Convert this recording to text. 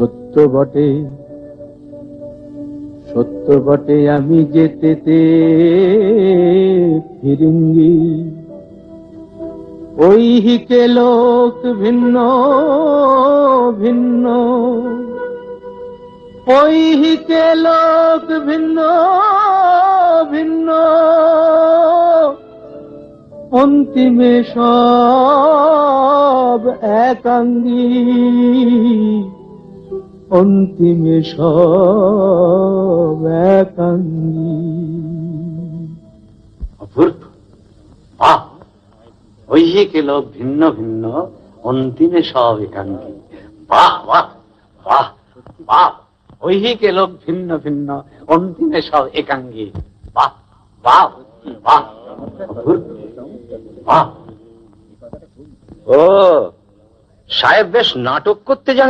সত্য বটে সত্য বটে আমি যেতেতে ফিরিঙ্গি ঐহিকে লোক ভিন্ন ভিন্ন ঐহিকে লোক ভিন্ন ভিন্ন অন্তিমে সব একাঙ্গী অন্তিমে সব একাঙ্গী। অপূর্ব, বাহ! ঐহিকে লোক ভিন্ন ভিন্ন অন্তিমে সব একাঙ্গী। বাহ বাহ বাহ বাহ! ঐহিকে লোক ভিন্ন ভিন্ন অন্তিমে সব একাঙ্গী। বাহ বাহ বাহ! অপূর্ব, বাহ! ও সাহেব বেশ নাটক করতে জানেন।